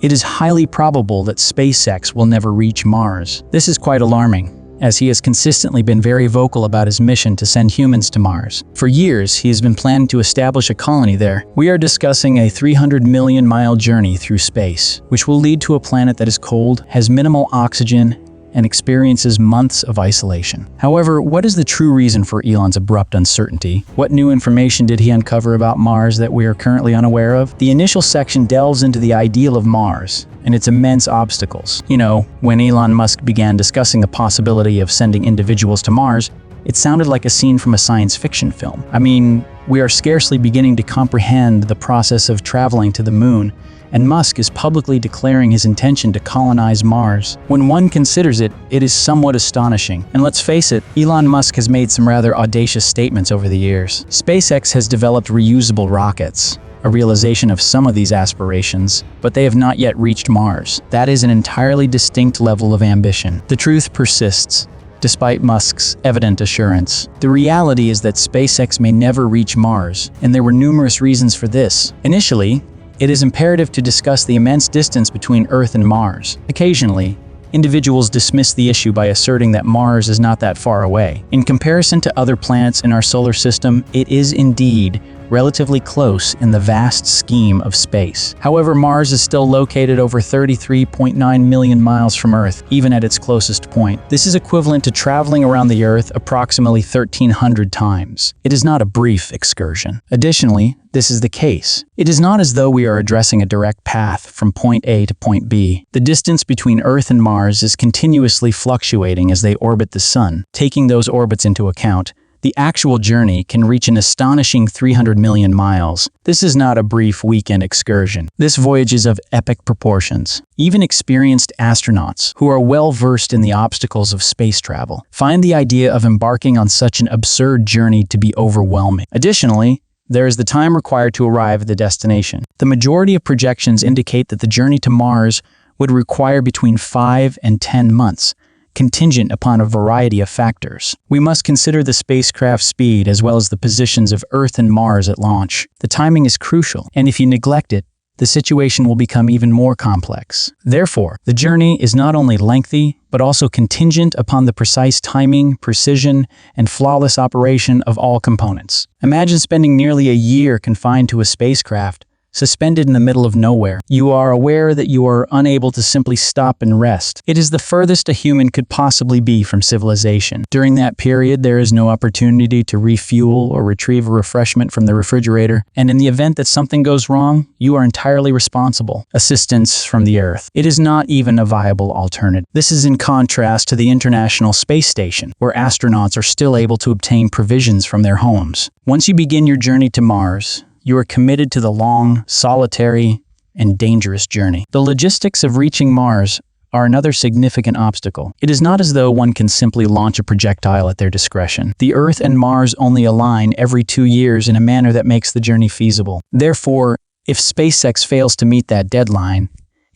it is highly probable that SpaceX will never reach Mars. This is quite alarming, as he has consistently been very vocal about his mission to send humans to Mars. For years, he has been planning to establish a colony there. We are discussing a 300 million mile journey through space, which will lead to a planet that is cold, has minimal oxygen, and experiences months of isolation. However, what is the true reason for Elon's abrupt uncertainty? What new information did he uncover about Mars that we are currently unaware of? The initial section delves into the ideal of Mars and its immense obstacles. You know, when Elon Musk began discussing the possibility of sending individuals to Mars, it sounded like a scene from a science fiction film. I mean, we are scarcely beginning to comprehend the process of traveling to the moon, and Musk is publicly declaring his intention to colonize Mars. When one considers it, it is somewhat astonishing. And let's face it, Elon Musk has made some rather audacious statements over the years. SpaceX has developed reusable rockets, a realization of some of these aspirations, but they have not yet reached Mars. That is an entirely distinct level of ambition. The truth persists, despite Musk's evident assurance. The reality is that SpaceX may never reach Mars, and there were numerous reasons for this. Initially, it is imperative to discuss the immense distance between Earth and Mars. Occasionally, individuals dismiss the issue by asserting that Mars is not that far away. In comparison to other planets in our solar system, it is indeed relatively close in the vast scheme of space. However, Mars is still located over 33.9 million miles from Earth, even at its closest point. This is equivalent to traveling around the Earth approximately 1,300 times. It is not a brief excursion. Additionally, this is the case. It is not as though we are addressing a direct path from point A to point B. The distance between Earth and Mars is continuously fluctuating as they orbit the Sun. Taking those orbits into account, the actual journey can reach an astonishing 300 million miles. This is not a brief weekend excursion. This voyage is of epic proportions. Even experienced astronauts, who are well versed in the obstacles of space travel, find the idea of embarking on such an absurd journey to be overwhelming. Additionally, there is the time required to arrive at the destination. The majority of projections indicate that the journey to Mars would require between 5 and 10 months, contingent upon a variety of factors. We must consider the spacecraft's speed as well as the positions of Earth and Mars at launch. The timing is crucial, and if you neglect it, the situation will become even more complex. Therefore, the journey is not only lengthy, but also contingent upon the precise timing, precision, and flawless operation of all components. Imagine spending nearly a year confined to a spacecraft, suspended in the middle of nowhere. You are aware that you are unable to simply stop and rest. It is the furthest a human could possibly be from civilization. During that period, there is no opportunity to refuel or retrieve a refreshment from the refrigerator, and in the event that something goes wrong, you are entirely responsible. Assistance from the Earth. It is not even a viable alternative. This is in contrast to the International Space Station, where astronauts are still able to obtain provisions from their homes. Once you begin your journey to Mars, you are committed to the long, solitary, and dangerous journey. The logistics of reaching Mars are another significant obstacle. It is not as though one can simply launch a projectile at their discretion. The Earth and Mars only align every 2 years in a manner that makes the journey feasible. Therefore, if SpaceX fails to meet that deadline,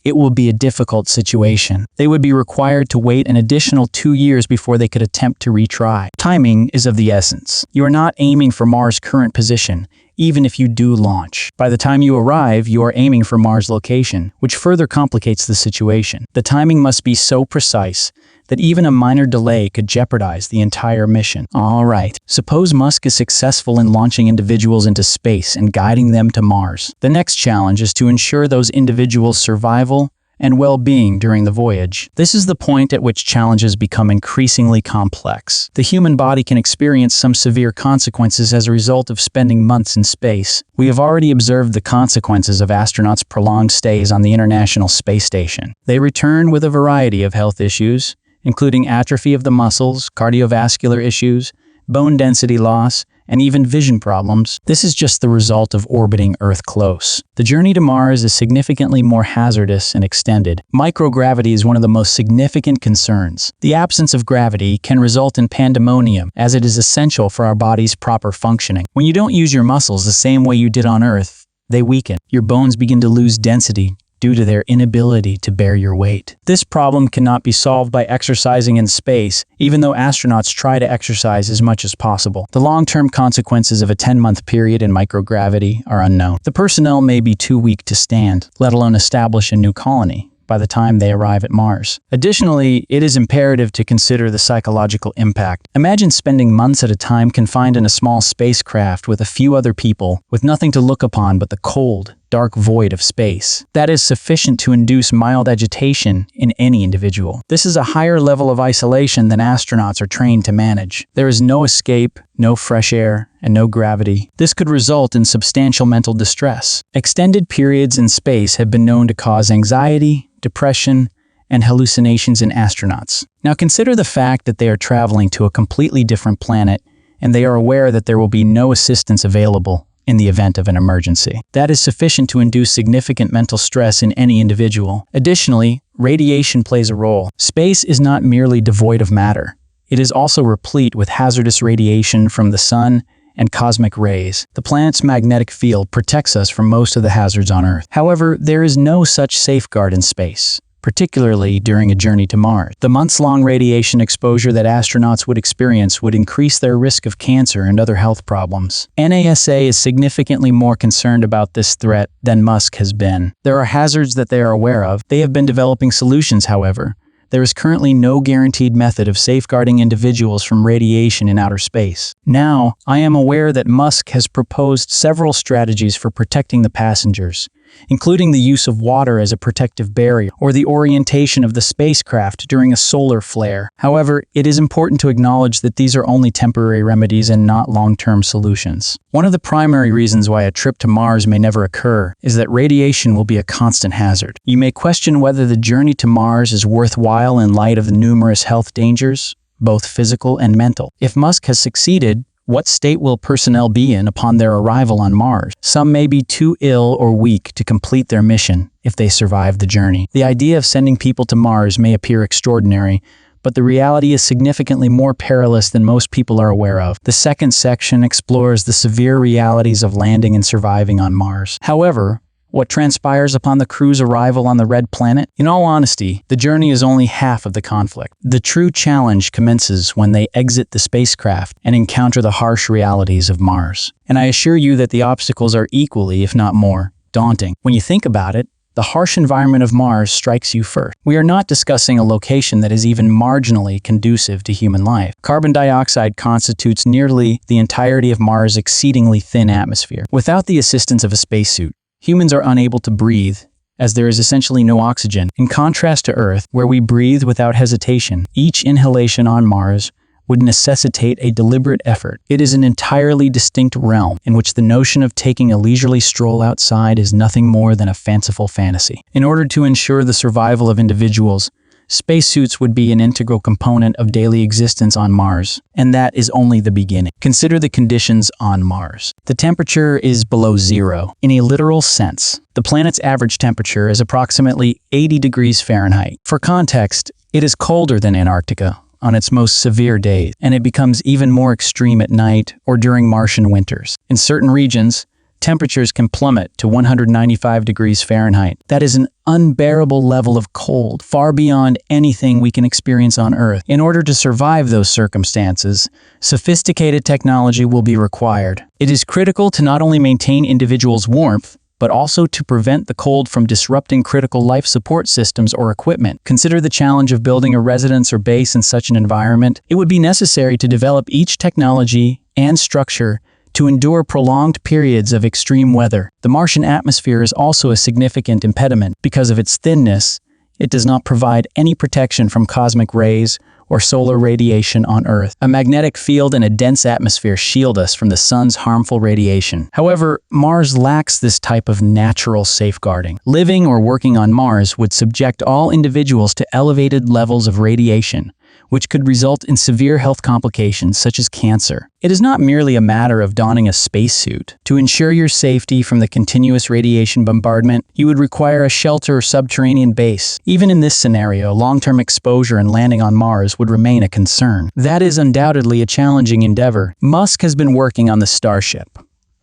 it will be a difficult situation. They would be required to wait an additional 2 years before they could attempt to retry. Timing is of the essence. You are not aiming for Mars' current position, even if you do launch. By the time you arrive, you are aiming for Mars' location, which further complicates the situation. The timing must be so precise that even a minor delay could jeopardize the entire mission. All right, suppose Musk is successful in launching individuals into space and guiding them to Mars. The next challenge is to ensure those individuals' survival and well-being during the voyage. This is the point at which challenges become increasingly complex. The human body can experience some severe consequences as a result of spending months in space. We have already observed the consequences of astronauts' prolonged stays on the International Space Station. They return with a variety of health issues, including atrophy of the muscles, cardiovascular issues, bone density loss, and even vision problems. This is just the result of orbiting Earth close. The journey to Mars is significantly more hazardous and extended. Microgravity is one of the most significant concerns. The absence of gravity can result in pandemonium, as it is essential for our body's proper functioning. When you don't use your muscles the same way you did on Earth, they weaken. Your bones begin to lose density, due to their inability to bear your weight. This problem cannot be solved by exercising in space, even though astronauts try to exercise as much as possible. The long-term consequences of a 10-month period in microgravity are unknown. The personnel may be too weak to stand, let alone establish a new colony, by the time they arrive at Mars. Additionally, it is imperative to consider the psychological impact. Imagine spending months at a time confined in a small spacecraft with a few other people, with nothing to look upon but the cold, dark void of space. That is sufficient to induce mild agitation in any individual. This is a higher level of isolation than astronauts are trained to manage. There is no escape, no fresh air, and no gravity. This could result in substantial mental distress. Extended periods in space have been known to cause anxiety, depression, and hallucinations in astronauts. Now consider the fact that they are traveling to a completely different planet, and they are aware that there will be no assistance available in the event of an emergency. That is sufficient to induce significant mental stress in any individual. Additionally, radiation plays a role. Space is not merely devoid of matter. It is also replete with hazardous radiation from the sun and cosmic rays. The planet's magnetic field protects us from most of the hazards on Earth. However, there is no such safeguard in space, particularly during a journey to Mars. The months-long radiation exposure that astronauts would experience would increase their risk of cancer and other health problems. NASA is significantly more concerned about this threat than Musk has been. There are hazards that they are aware of. They have been developing solutions, however. There is currently no guaranteed method of safeguarding individuals from radiation in outer space. Now, I am aware that Musk has proposed several strategies for protecting the passengers, including the use of water as a protective barrier or the orientation of the spacecraft during a solar flare. However, it is important to acknowledge that these are only temporary remedies and not long-term solutions. One of the primary reasons why a trip to Mars may never occur is that radiation will be a constant hazard. You may question whether the journey to Mars is worthwhile in light of the numerous health dangers, both physical and mental. If Musk has succeeded, what state will personnel be in upon their arrival on Mars? Some may be too ill or weak to complete their mission if they survive the journey. The idea of sending people to Mars may appear extraordinary, but the reality is significantly more perilous than most people are aware of. The second section explores the severe realities of landing and surviving on Mars. However, what transpires upon the crew's arrival on the red planet? In all honesty, the journey is only half of the conflict. The true challenge commences when they exit the spacecraft and encounter the harsh realities of Mars. And I assure you that the obstacles are equally, if not more, daunting. When you think about it, the harsh environment of Mars strikes you first. We are not discussing a location that is even marginally conducive to human life. Carbon dioxide constitutes nearly the entirety of Mars' exceedingly thin atmosphere. Without the assistance of a spacesuit, humans are unable to breathe, as there is essentially no oxygen. In contrast to Earth, where we breathe without hesitation, each inhalation on Mars would necessitate a deliberate effort. It is an entirely distinct realm in which the notion of taking a leisurely stroll outside is nothing more than a fanciful fantasy. In order to ensure the survival of individuals, spacesuits would be an integral component of daily existence on Mars, and that is only the beginning. Consider the conditions on Mars. The temperature is below zero. In a literal sense, the planet's average temperature is approximately 80 degrees Fahrenheit. For context, it is colder than Antarctica on its most severe days, and it becomes even more extreme at night or during Martian winters. In certain regions, temperatures can plummet to 195 degrees Fahrenheit. That is an unbearable level of cold, far beyond anything we can experience on Earth. In order to survive those circumstances, sophisticated technology will be required. It is critical to not only maintain individuals' warmth, but also to prevent the cold from disrupting critical life support systems or equipment. Consider the challenge of building a residence or base in such an environment. It would be necessary to develop each technology and structure to endure prolonged periods of extreme weather. The Martian atmosphere is also a significant impediment. Because of its thinness, it does not provide any protection from cosmic rays or solar radiation on Earth. A magnetic field and a dense atmosphere shield us from the sun's harmful radiation. However, Mars lacks this type of natural safeguarding. Living or working on Mars would subject all individuals to elevated levels of radiation, which could result in severe health complications such as cancer. It is not merely a matter of donning a spacesuit. To ensure your safety from the continuous radiation bombardment, you would require a shelter or subterranean base. Even in this scenario, long-term exposure and landing on Mars would remain a concern. That is undoubtedly a challenging endeavor. Musk has been working on the Starship,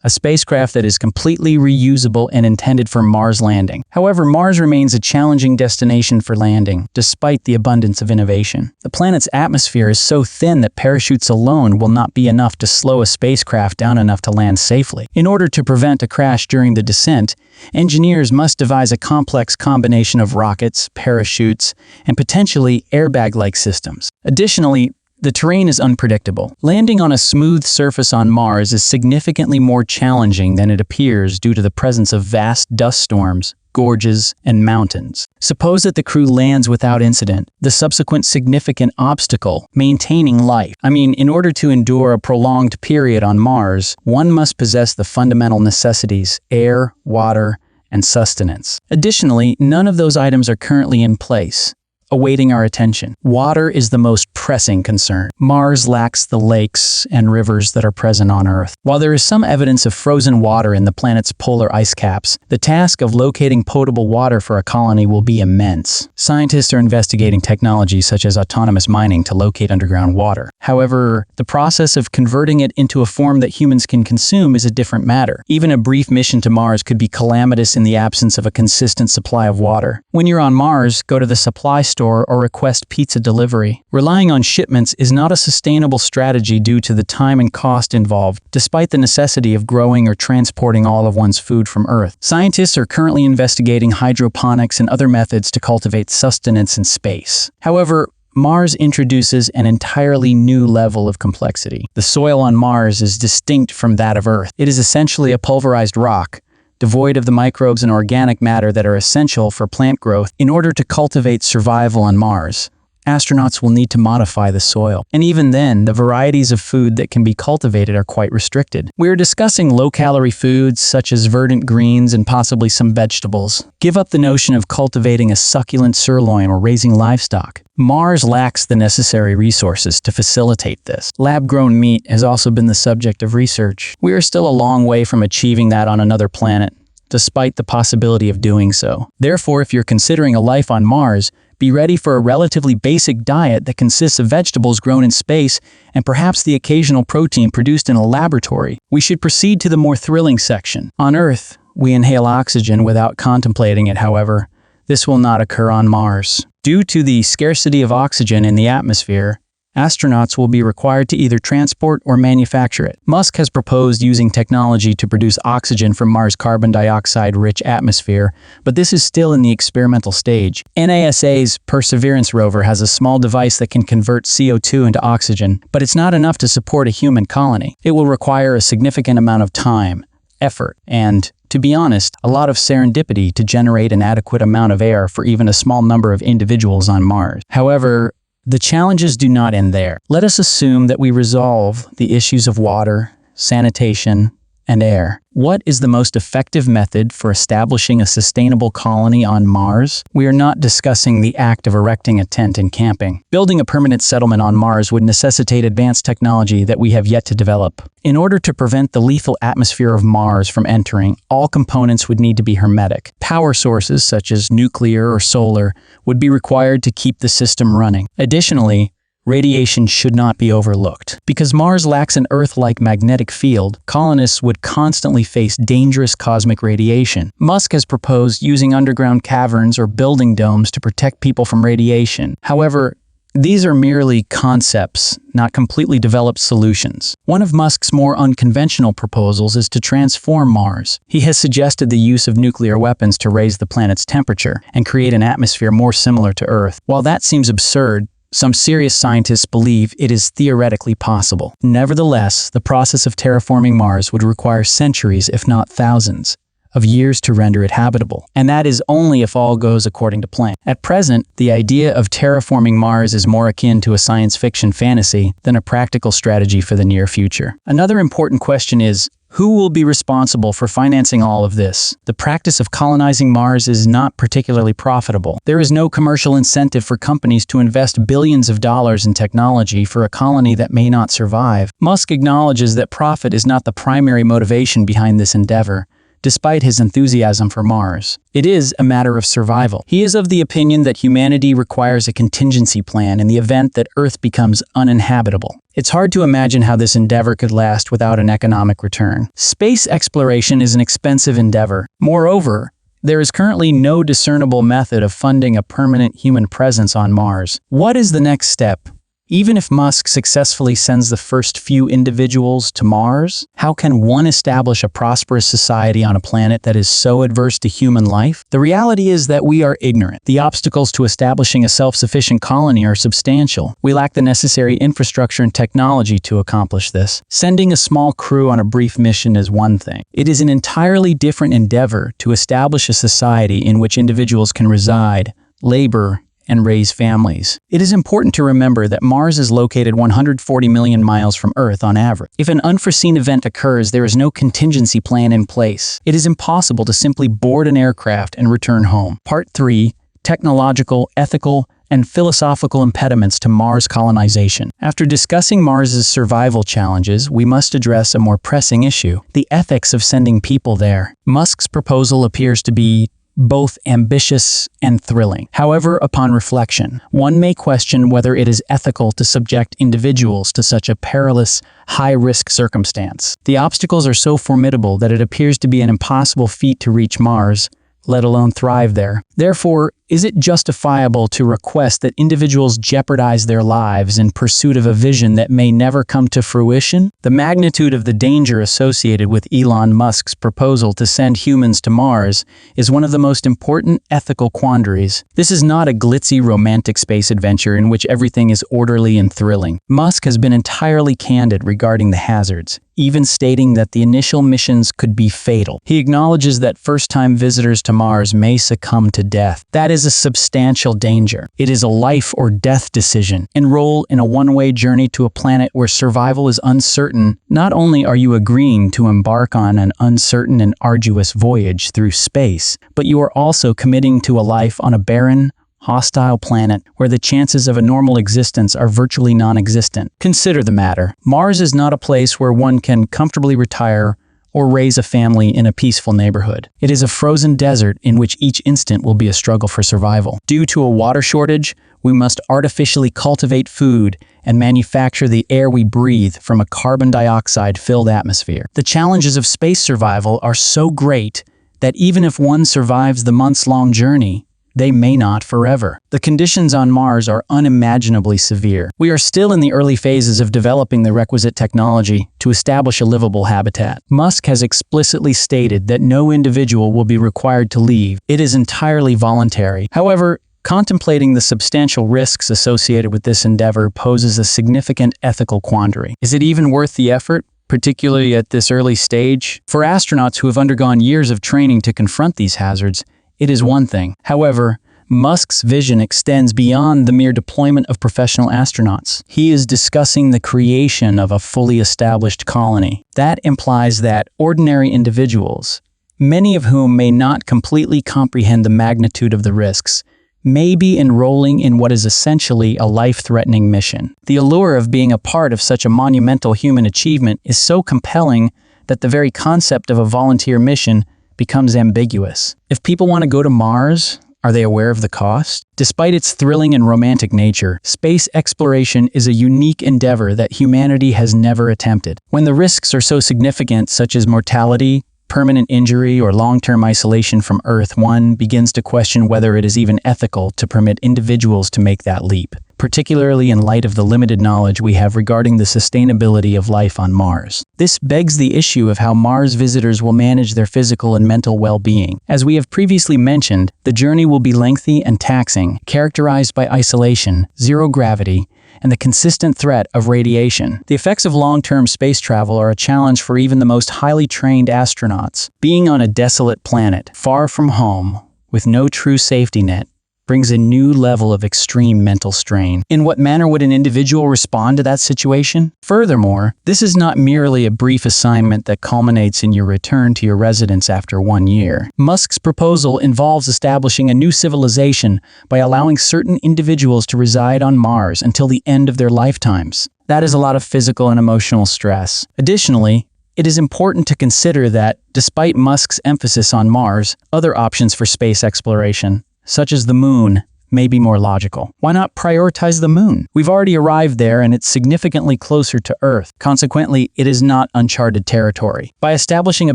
a spacecraft that is completely reusable and intended for Mars landing. However, Mars remains a challenging destination for landing, despite the abundance of innovation. The planet's atmosphere is so thin that parachutes alone will not be enough to slow a spacecraft down enough to land safely. In order to prevent a crash during the descent, engineers must devise a complex combination of rockets, parachutes, and potentially airbag-like systems. Additionally, the terrain is unpredictable. Landing on a smooth surface on Mars is significantly more challenging than it appears due to the presence of vast dust storms, gorges, and mountains. Suppose that the crew lands without incident. The subsequent significant obstacle, maintaining life. In order to endure a prolonged period on Mars, one must possess the fundamental necessities: air, water, and sustenance. Additionally, none of those items are currently in place, awaiting our attention. Water is the most pressing concern. Mars lacks the lakes and rivers that are present on Earth. While there is some evidence of frozen water in the planet's polar ice caps, the task of locating potable water for a colony will be immense. Scientists are investigating technologies such as autonomous mining to locate underground water. However, the process of converting it into a form that humans can consume is a different matter. Even a brief mission to Mars could be calamitous in the absence of a consistent supply of water. When you're on Mars, go to the supply store or request pizza delivery. Relying on shipments is not a sustainable strategy due to the time and cost involved, despite the necessity of growing or transporting all of one's food from Earth. Scientists are currently investigating hydroponics and other methods to cultivate sustenance in space. However, Mars introduces an entirely new level of complexity. The soil on Mars is distinct from that of Earth. It is essentially a pulverized rock, devoid of the microbes and organic matter that are essential for plant growth. In order to cultivate survival on Mars, astronauts will need to modify the soil. And even then, the varieties of food that can be cultivated are quite restricted. We are discussing low-calorie foods such as verdant greens and possibly some vegetables. Give up the notion of cultivating a succulent sirloin or raising livestock. Mars lacks the necessary resources to facilitate this. Lab-grown meat has also been the subject of research. We are still a long way from achieving that on another planet, despite the possibility of doing so. Therefore, if you're considering a life on Mars, be ready for a relatively basic diet that consists of vegetables grown in space and perhaps the occasional protein produced in a laboratory. We should proceed to the more thrilling section. On Earth, we inhale oxygen without contemplating it, however. This will not occur on Mars. Due to the scarcity of oxygen in the atmosphere, astronauts will be required to either transport or manufacture it. Musk has proposed using technology to produce oxygen from Mars' carbon dioxide-rich atmosphere, but this is still in the experimental stage. NASA's Perseverance rover has a small device that can convert CO2 into oxygen, but it's not enough to support a human colony. It will require a significant amount of time, effort, and, to be honest, a lot of serendipity to generate an adequate amount of air for even a small number of individuals on Mars. However, the challenges do not end there. Let us assume that we resolve the issues of water, sanitation, and air. What is the most effective method for establishing a sustainable colony on Mars? We are not discussing the act of erecting a tent and camping. Building a permanent settlement on Mars would necessitate advanced technology that we have yet to develop. In order to prevent the lethal atmosphere of Mars from entering, all components would need to be hermetic. Power sources, such as nuclear or solar, would be required to keep the system running. Additionally, radiation should not be overlooked. Because Mars lacks an Earth-like magnetic field, colonists would constantly face dangerous cosmic radiation. Musk has proposed using underground caverns or building domes to protect people from radiation. However, these are merely concepts, not completely developed solutions. One of Musk's more unconventional proposals is to transform Mars. He has suggested the use of nuclear weapons to raise the planet's temperature and create an atmosphere more similar to Earth. While that seems absurd, some serious scientists believe it is theoretically possible. Nevertheless, the process of terraforming Mars would require centuries, if not thousands, of years to render it habitable. And that is only if all goes according to plan. At present, the idea of terraforming Mars is more akin to a science fiction fantasy than a practical strategy for the near future. Another important question is, who will be responsible for financing all of this? The practice of colonizing Mars is not particularly profitable. There is no commercial incentive for companies to invest billions of dollars in technology for a colony that may not survive. Musk acknowledges that profit is not the primary motivation behind this endeavor, despite his enthusiasm for Mars. It is a matter of survival. He is of the opinion that humanity requires a contingency plan in the event that Earth becomes uninhabitable. It's hard to imagine how this endeavor could last without an economic return. Space exploration is an expensive endeavor. Moreover, there is currently no discernible method of funding a permanent human presence on Mars. What is the next step? Even if Musk successfully sends the first few individuals to Mars, how can one establish a prosperous society on a planet that is so adverse to human life? The reality is that we are ignorant. The obstacles to establishing a self-sufficient colony are substantial. We lack the necessary infrastructure and technology to accomplish this. Sending a small crew on a brief mission is one thing. It is an entirely different endeavor to establish a society in which individuals can reside, labor, and raise families. It is important to remember that Mars is located 140 million miles from Earth on average. If an unforeseen event occurs, there is no contingency plan in place. It is impossible to simply board an aircraft and return home. Part 3. Technological, ethical, and philosophical impediments to Mars colonization. After discussing Mars's survival challenges, we must address a more pressing issue: the ethics of sending people there. Musk's proposal appears to be both ambitious and thrilling. However, upon reflection, one may question whether it is ethical to subject individuals to such a perilous, high-risk circumstance. The obstacles are so formidable that it appears to be an impossible feat to reach Mars, let alone thrive there. Therefore, is it justifiable to request that individuals jeopardize their lives in pursuit of a vision that may never come to fruition? The magnitude of the danger associated with Elon Musk's proposal to send humans to Mars is one of the most important ethical quandaries. This is not a glitzy romantic space adventure in which everything is orderly and thrilling. Musk has been entirely candid regarding the hazards, even stating that the initial missions could be fatal. He acknowledges that first-time visitors to Mars may succumb to death. That is a substantial danger. It is a life or death decision. Enroll in a one-way journey to a planet where survival is uncertain. Not only are you agreeing to embark on an uncertain and arduous voyage through space, but you are also committing to a life on a barren, hostile planet where the chances of a normal existence are virtually non-existent. Consider the matter. Mars is not a place where one can comfortably retire or raise a family in a peaceful neighborhood. It is a frozen desert in which each instant will be a struggle for survival. Due to a water shortage, we must artificially cultivate food and manufacture the air we breathe from a carbon dioxide-filled atmosphere. The challenges of space survival are so great that even if one survives the months-long journey, they may not forever. The conditions on Mars are unimaginably severe. We are still in the early phases of developing the requisite technology to establish a livable habitat. Musk has explicitly stated that no individual will be required to leave. It is entirely voluntary. However, contemplating the substantial risks associated with this endeavor poses a significant ethical quandary. Is it even worth the effort, particularly at this early stage? For astronauts who have undergone years of training to confront these hazards, it is one thing. However, Musk's vision extends beyond the mere deployment of professional astronauts. He is discussing the creation of a fully established colony. That implies that ordinary individuals, many of whom may not completely comprehend the magnitude of the risks, may be enrolling in what is essentially a life-threatening mission. The allure of being a part of such a monumental human achievement is so compelling that the very concept of a volunteer mission becomes ambiguous. If people want to go to Mars, are they aware of the cost? Despite its thrilling and romantic nature, space exploration is a unique endeavor that humanity has never attempted. When the risks are so significant, such as mortality, permanent injury, or long-term isolation from Earth, one begins to question whether it is even ethical to permit individuals to make that leap, particularly in light of the limited knowledge we have regarding the sustainability of life on Mars. This begs the issue of how Mars visitors will manage their physical and mental well-being. As we have previously mentioned, the journey will be lengthy and taxing, characterized by isolation, zero gravity, and the consistent threat of radiation. The effects of long-term space travel are a challenge for even the most highly trained astronauts. Being on a desolate planet, far from home, with no true safety net, brings a new level of extreme mental strain. In what manner would an individual respond to that situation? Furthermore, this is not merely a brief assignment that culminates in your return to your residence after 1 year. Musk's proposal involves establishing a new civilization by allowing certain individuals to reside on Mars until the end of their lifetimes. That is a lot of physical and emotional stress. Additionally, it is important to consider that, despite Musk's emphasis on Mars, other options for space exploration, such as the Moon, may be more logical. Why not prioritize the Moon? We've already arrived there and it's significantly closer to Earth. Consequently, it is not uncharted territory. By establishing a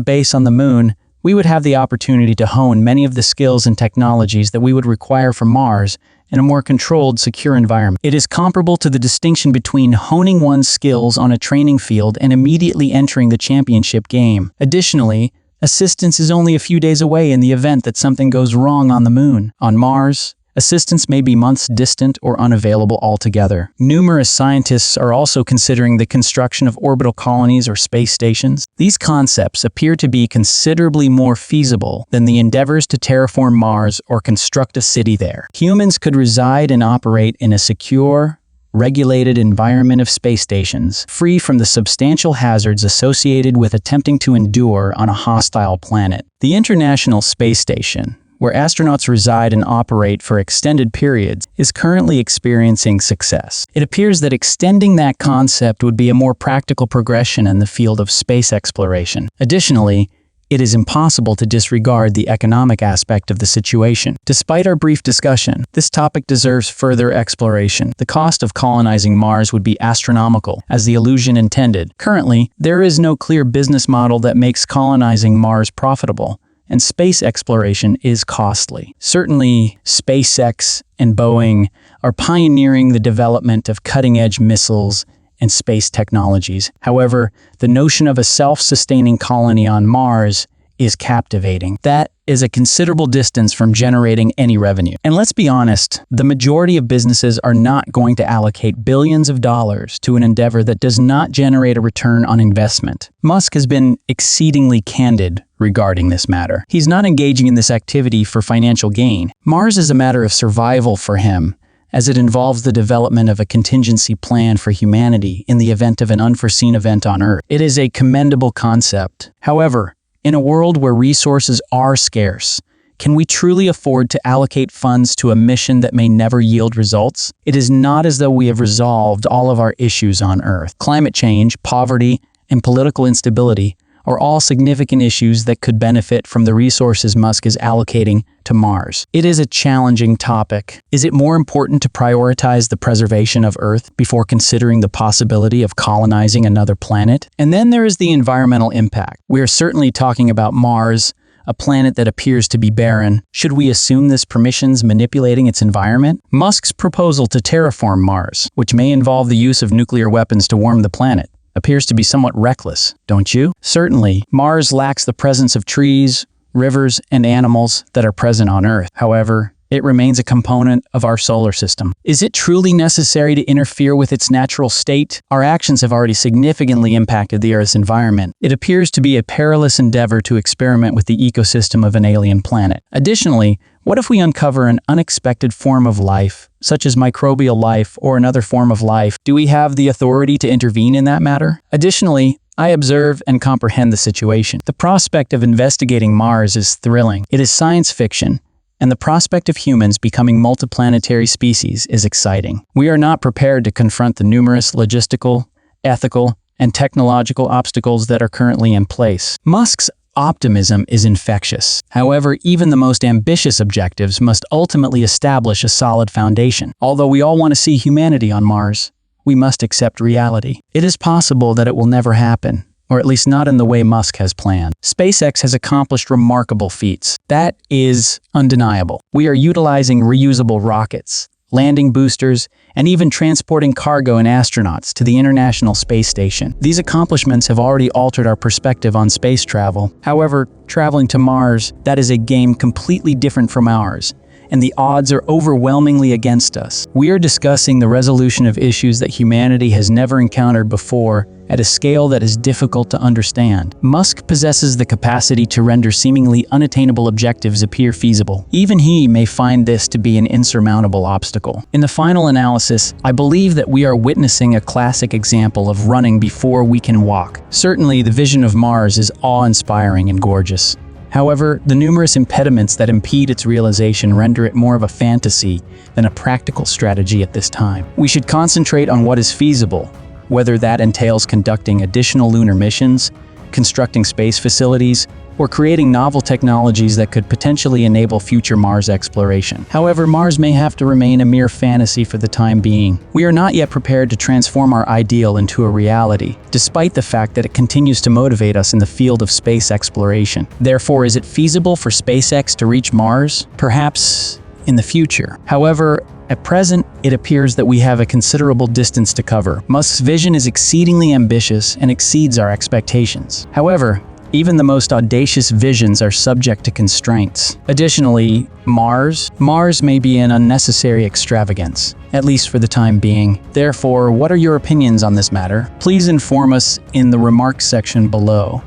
base on the Moon, we would have the opportunity to hone many of the skills and technologies that we would require for Mars in a more controlled, secure environment. It is comparable to the distinction between honing one's skills on a training field and immediately entering the championship game. Additionally, assistance is only a few days away in the event that something goes wrong on the Moon. On Mars, assistance may be months distant or unavailable altogether. Numerous scientists are also considering the construction of orbital colonies or space stations. These concepts appear to be considerably more feasible than the endeavors to terraform Mars or construct a city there. Humans could reside and operate in a secure, regulated environment of space stations, free from the substantial hazards associated with attempting to endure on a hostile planet. The International Space Station, where astronauts reside and operate for extended periods, is currently experiencing success. It appears that extending that concept would be a more practical progression in the field of space exploration. Additionally, it is impossible to disregard the economic aspect of the situation. Despite our brief discussion, this topic deserves further exploration. The cost of colonizing Mars would be astronomical, as the illusion intended. Currently, there is no clear business model that makes colonizing Mars profitable, and space exploration is costly. Certainly, SpaceX and Boeing are pioneering the development of cutting-edge missiles and space technologies. However, the notion of a self-sustaining colony on Mars is captivating. That is a considerable distance from generating any revenue. And let's be honest, the majority of businesses are not going to allocate billions of dollars to an endeavor that does not generate a return on investment. Musk has been exceedingly candid regarding this matter. He's not engaging in this activity for financial gain. Mars is a matter of survival for him, as it involves the development of a contingency plan for humanity in the event of an unforeseen event on Earth. It is a commendable concept. However, in a world where resources are scarce, can we truly afford to allocate funds to a mission that may never yield results? It is not as though we have resolved all of our issues on Earth. Climate change, poverty, and political instability are all significant issues that could benefit from the resources Musk is allocating to Mars. It is a challenging topic. Is it more important to prioritize the preservation of Earth before considering the possibility of colonizing another planet? And then there is the environmental impact. We are certainly talking about Mars, a planet that appears to be barren. Should we assume this permissions manipulating its environment? Musk's proposal to terraform Mars, which may involve the use of nuclear weapons to warm the planet, appears to be somewhat reckless, don't you? Certainly, Mars lacks the presence of trees, rivers, and animals that are present on Earth. However, it remains a component of our solar system. Is it truly necessary to interfere with its natural state? Our actions have already significantly impacted the Earth's environment. It appears to be a perilous endeavor to experiment with the ecosystem of an alien planet. Additionally, what if we uncover an unexpected form of life, such as microbial life or another form of life? Do we have the authority to intervene in that matter? Additionally, I observe and comprehend the situation. The prospect of investigating Mars is thrilling. It is science fiction, and the prospect of humans becoming multiplanetary species is exciting. We are not prepared to confront the numerous logistical, ethical, and technological obstacles that are currently in place. Musk's optimism is infectious. However, even the most ambitious objectives must ultimately establish a solid foundation. Although we all want to see humanity on Mars, we must accept reality. It is possible that it will never happen, or at least not in the way Musk has planned. SpaceX has accomplished remarkable feats. That is undeniable. We are utilizing reusable rockets, landing boosters, and even transporting cargo and astronauts to the International Space Station. These accomplishments have already altered our perspective on space travel. However, traveling to Mars, that is a game completely different from ours, and the odds are overwhelmingly against us. We are discussing the resolution of issues that humanity has never encountered before at a scale that is difficult to understand. Musk possesses the capacity to render seemingly unattainable objectives appear feasible. Even he may find this to be an insurmountable obstacle. In the final analysis, I believe that we are witnessing a classic example of running before we can walk. Certainly, the vision of Mars is awe-inspiring and gorgeous. However, the numerous impediments that impede its realization render it more of a fantasy than a practical strategy at this time. We should concentrate on what is feasible, whether that entails conducting additional lunar missions, constructing space facilities, or creating novel technologies that could potentially enable future Mars exploration. However, Mars may have to remain a mere fantasy for the time being. We are not yet prepared to transform our ideal into a reality, despite the fact that it continues to motivate us in the field of space exploration. Therefore, is it feasible for SpaceX to reach Mars? Perhaps in the future. However, at present, it appears that we have a considerable distance to cover. Musk's vision is exceedingly ambitious and exceeds our expectations. However, even the most audacious visions are subject to constraints. Additionally, Mars may be an unnecessary extravagance, at least for the time being. Therefore, what are your opinions on this matter? Please inform us in the remarks section below.